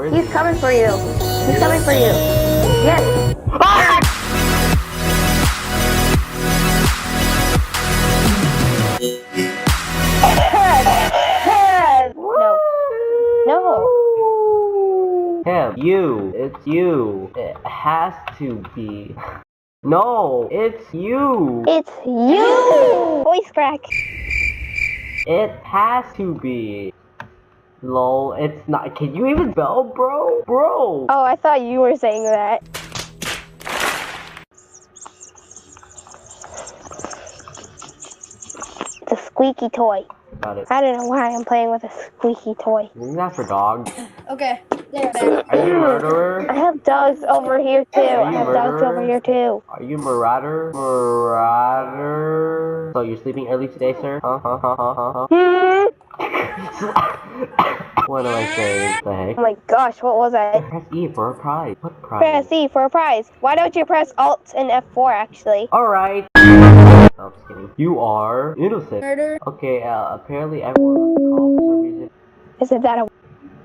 He's coming for you. He's coming for you. Yes. Ah! No. Him. You. It's you. It has to be. No, it's you. It's you. Voice crack. It has to be. Lol, it's not. Can you even spell, bro? Bro. Oh, I thought you were saying that. It's a squeaky toy. Got it. I don't know why I'm playing with a squeaky toy. Isn't that for dogs? Okay, there. Are you a murderer? I have dogs over here too. Are I you have dogs over here too. Are you marauder? Marauder? So you're sleeping early today, sir? What do I say? What the heck? Oh my gosh, what was that? Press E for a prize. What prize? Press E for a prize. Why don't you press Alt and F4 actually? Alright. Oh, I'm just kidding. You are innocent. Murder. Okay, apparently everyone loves the call for some reason. Isn't that a...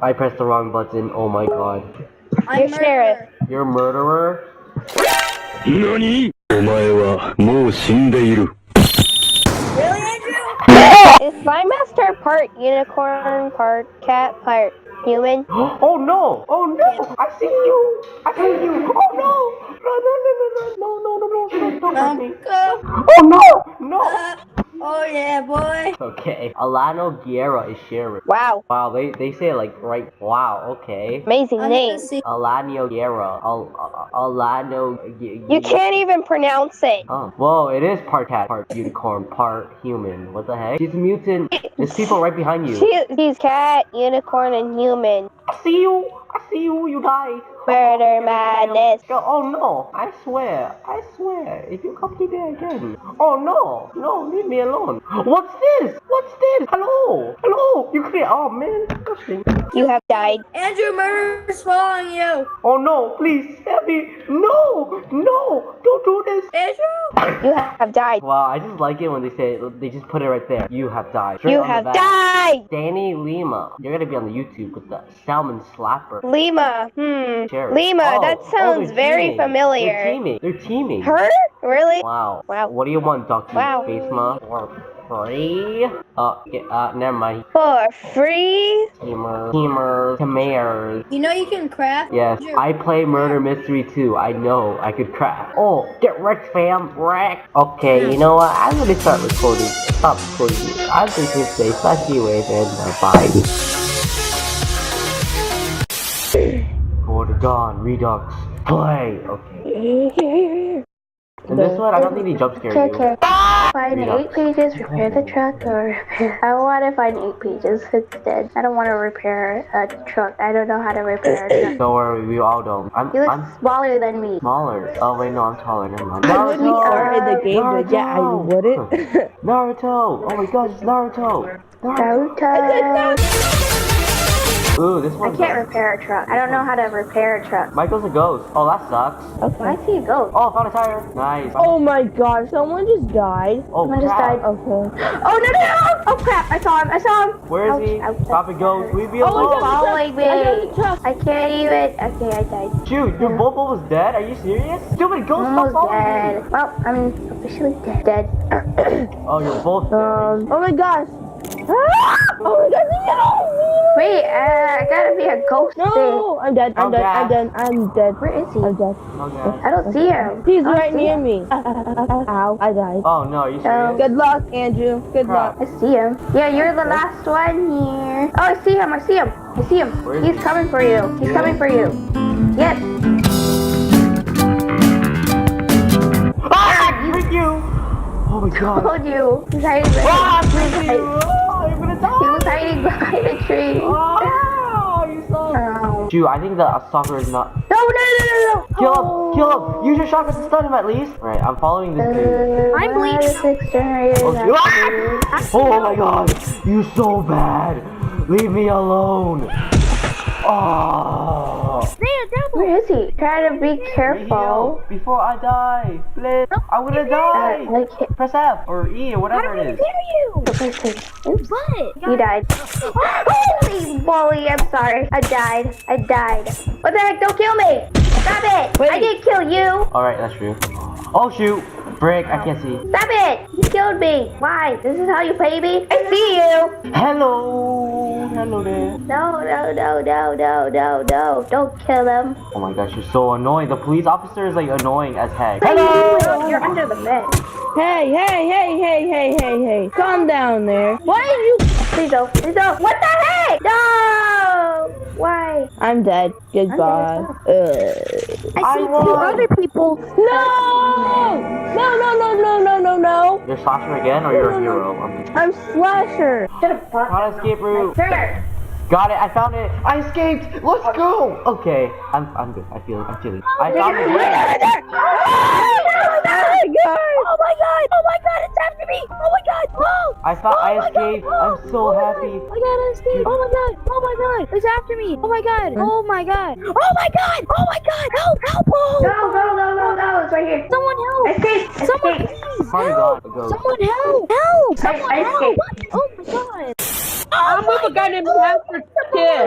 I pressed the wrong button. Oh my god. You're sheriff. You're a murderer? NANI?! お前はもう死んでいる。 Really, Andrew? Is my master part unicorn, part cat, part human? Oh no! Oh no! I see you! I see you! Oh no! No! Don't hurt me! Oh no! No! Oh yeah, boy. Okay. Alano Guerra is sheriff. Wow. Wow, they say it like right. Wow, okay. Amazing name. Alano Guerra. Alano. You can't even pronounce it. Oh, whoa! It is part cat, part unicorn, part human. What the heck? She's a mutant. There's people right behind you. She's cat, unicorn, and human. I see you. I see you. You die. Murder madness. Oh no! I swear. If you come to me again. Oh no! No, leave me alone. What's this? What's this? Hello! You can't. Oh man, disgusting. You have died. Andrew, murder is following you. Oh no! Please help me! No! Don't do this. Andrew. You have died. Wow, I just like it when they just put it right there. You have died. Straight You on the have back. died. Danny Lima. You're gonna be on the YouTube with the salmon slapper. Lima. Sheriff. Lima. Oh, That sounds they're very teaming. familiar. They're teaming. Her? Really? Wow. Wow. What do you want, Donkey Wow. Basema? For free? Never mind. For free? Teamers. You know you can craft. Yes, Andrew. I play Murder Mystery too. I know I could craft. Oh, get wrecked, fam. Wreck. Okay, you know what? I'm gonna start recording. Stop recording. I'm just gonna say, such you with and bye. For the Dawn Redux. Play. Okay. And this one, I don't think they jump scare you. Okay. Find 8 pages, repair the truck, or repair... I want to find 8 pages instead. I don't want to repair a truck. I don't know how to repair a truck. Don't worry, we all don't. You look I'm smaller than me. smaller. Oh wait, no, I'm taller. Never mind. I wouldn't start in the game, but yeah, I wouldn't. Naruto! Oh my god, it's Naruto! Naruto. Ooh, this I one's can't repair a truck. I don't know how to repair a truck. Michael's a ghost. Oh, that sucks. Why is he a ghost? Oh, found a tire. Nice. Oh my gosh, someone just died. Oh, Someone just crap. died. Okay. Oh, no! Oh, crap. I saw him. Where is Ouch, he? ouch, Stop it, ghost. Leave me Oh my alone. God. Following me. I got the truck. I can't even. Okay, I died. Shoot, your both almost dead? Are you serious? Stupid ghost, stop Almost following me. dead. Well, I'm officially dead. Oh, you're both dead. Oh my gosh. Oh my gosh, no! Wait, I gotta be a ghost thing. No, I'm dead. I'm dead. Where is he? I'm dead. Okay. I don't see him. He's I don't right see near him. me. Ow, I died. Oh, no, are you serious? Good luck, Andrew. Good luck. I see him. Yeah, you're the last one here. Oh, I see him. Where is He's he? coming for you. He's coming for you. Yes. Ah, frick you! Oh my god. Told you. He's hiding Ah, behind. frick you! Oh, I'm gonna die! He was hiding behind a tree. Oh, you suck. Oh. Dude, I think the soccer is not... No. Kill him! Use your shotgun to stun him at least! Alright, I'm following this dude. I'm bleeding. Oh my god! You're so bad! Leave me alone! Oh! Where is he? Try to be careful. Before I die, please. I'm gonna die. Okay. Press F or E or whatever it is. Oops. What? You died. Holy moly, I'm sorry. I died. What the heck? Don't kill me. Stop it. Wait. I didn't kill you. Alright, that's true. Oh shoot. Frick, I can't see. Stop it. You killed me. Why? This is how you pay me? I see you. Hello. Hello there. No. Don't kill him. Oh my gosh, you're so annoying. The police officer is like annoying as heck. Hello. You're under the bed. Hey. Calm down there. Why are you? Please don't. What the heck? No. Why? I'm dead. Goodbye. I see two other people. No. You're Slasher again or you're a hero? I'm Slasher. Got escape route. Sure. Got it, I found it. I escaped. Let's go. Okay, I'm good. I'm chilling. I found it. Oh my god, it's after me. Oh my god. Whoa. I escaped. I'm so happy. I gotta escape. Oh my god. It's after me. Oh my god. Help. Go. It's right here. Someone help. Escape. Someone please. Probably Help. gone. Go. Someone help. Someone I help. escaped. Oh my god. I'm with a guy named Pastor Kid.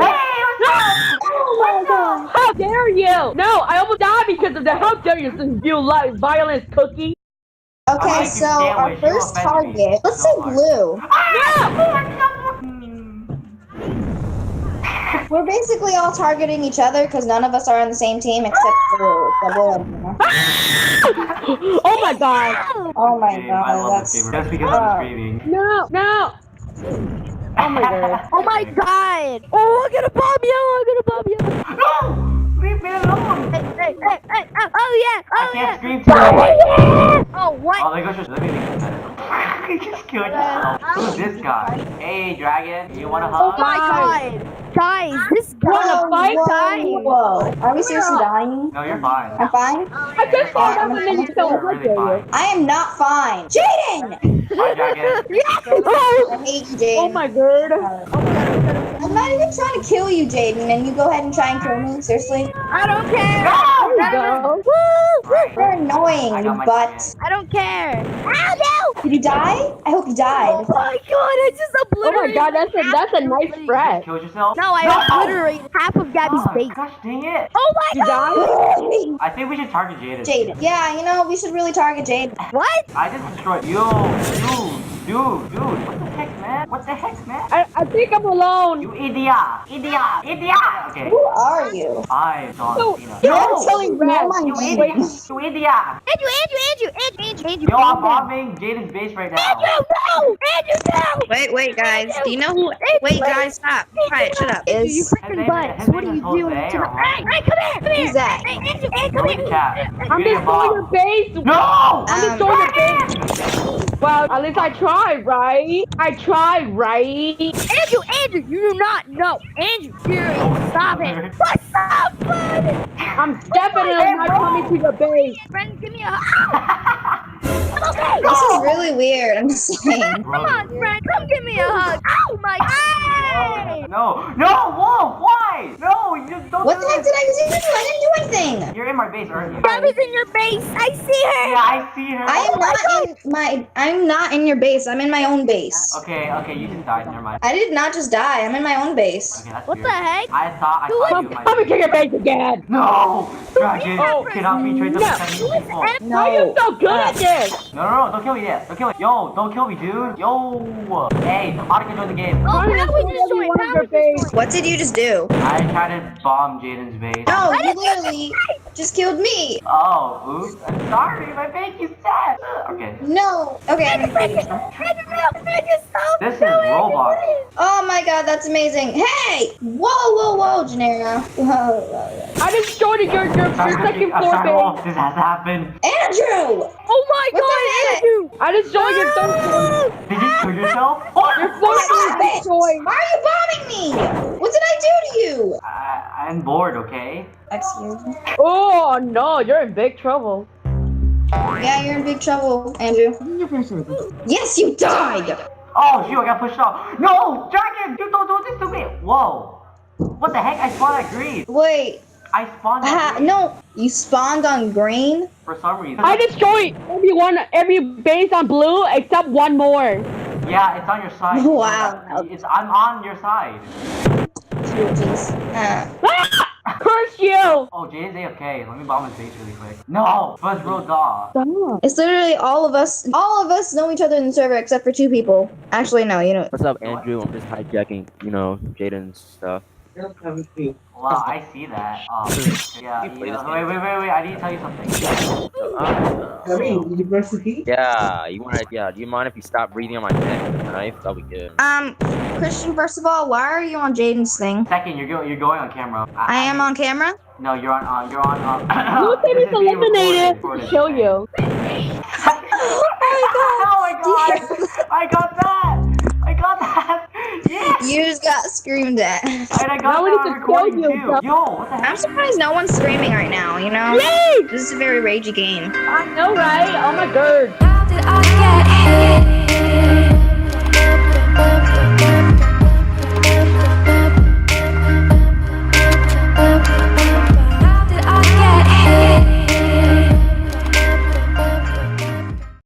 Oh my god. How dare you? No, I almost died because of that. How dare you like violence, Cookie? Okay, so our first target, let's say blue. We're basically all targeting each other because none of us are on the same team except blue. Oh my god. Oh my I god, love this game. Just because I'm screaming. No. Oh my god. Oh my god. Oh, I'm gonna bomb you. No! Leave me alone! Hey. Oh yeah. I can't scream too much. Oh what? Oh, let me think. You just killed yourself. Who's this guy? Hey, Dragon, you wanna hug? Oh my god. Guys, this guy. Wanna fight? Guys. Whoa. Are we seriously dying? No, you're fine. I'm fine? I just found out and then you tell You're really fine. I am not fine. Jaden! Bye, Dragon. I hate you, Jaden. Oh my god. I'm not even trying to kill you, Jaden, and you go ahead and try and kill me? Seriously? I don't care. Go. You're annoying, I you got my butt. chance. I don't care. Ow, no. Did you die? I hope you died. Oh my god, I just Oh my obliterated. god, that's a nice You threat. killed yourself? No, I obliterated half of Gabby's Oh, base. gosh dang it. Oh my You god. I think we should target Jaden. Jaden. Yeah, you know, we should really target Jaden. What? I just destroyed you. Dude. What the heck, man? I think I'm alone. You idiot. Okay. Who are you? I'm John No, Cena. you're killing No, rats. my You name. idiot. Andrew. Yo, I'm bombing Jaden's base right now. Andrew, no. Wait, guys. Do you know who? Wait, guys, stop. Quiet, shut up. Andrew, you Is freaking butts. What are you doing? Jose To or the... Hey, come here. Who's that? Hey, Andrew, Go come in the here. chat. I'm You didn't destroying your bomb. base. No! I'm destroying your base. Well, at least I tried, right? Andrew, you do not know. Andrew, seriously, stop it. What's up, bud? I'm definitely not coming to your base. Friend, give me a hug. I'm okay. This is really weird, I'm just saying. Come on, friend, come give me a hug. Oh my god. No, Wolf, why? No, you don't What do the heck this. did I do? I didn't do anything. You're in my base, aren't you? Gabby's in your base. I see her. Yeah, I see her. I'm not in your base. I'm in my own base. Okay, you just died. Never mind. I did not just die. I'm in my own base. Okay, that's What weird. the heck? I thought I saw you in my Coming to your base again. No! Dragon cannot be trained up No. to 70 people. Why are you so good at this? No, don't kill me yet. Don't kill me. Yo, don't kill me, dude. Yo. Hey, Audica join the game. Oh, I'm now gonna we destroy just joined. every one of Now your we base. just joined. What did you just do? I tried to bomb Jaden's base. No, you literally just killed me. Oh, oops. I'm sorry. My base is sad. Okay. No. Okay, I'm gonna kill you. This is Roblox. Oh my god, that's amazing. Hey! Whoa, Janera. Whoa. I destroyed your second floor Sorry, base. Wolf. This has happened. Andrew! Oh my What the god, heck? Andrew. I destroyed your third floor. Did you kill yourself? Your floor Stop is it! destroyed. Why are you bombing me? What did I do to you? I'm bored, okay? Excuse me. Oh no, you're in big trouble. Yeah, you're in big trouble, Andrew. Yes, you died! Oh, shoot, I got pushed off. No! Dragon! You don't do this to me! Whoa. What the heck? I spawned at green. Wait, I spawned on green. No, you spawned on green? For some reason. I destroyed every base on blue except one more. Yeah, it's on your side. Wow. I'm on your side. Jeez. Curse you! Oh, Jaden's A-okay. Let me bomb his base really quick. No! Fuzz real dog. It's literally all of us know each other in the server except for 2 people. Actually, no, you know. What's up, Andrew? I'm just hijacking, Jaden's stuff. Wow, I see that. Yeah, wait, I need to tell you something. Yeah, do you mind if you stop breathing on my neck with a knife? That'll be good. Christian, first of all, why are you on Jaden's thing? Second, you're going on camera. I am on camera? No, you're on, You said he's eliminated to kill you. Oh my god! Oh my god! I got that! Yeah! You just got screamed at. And I got Now we that need on to recording kill you, too. Yo, what the heck? I'm surprised no one's screaming right now, you know? Yay! This is a very ragey game. I know, right? Oh my god. How did I get here?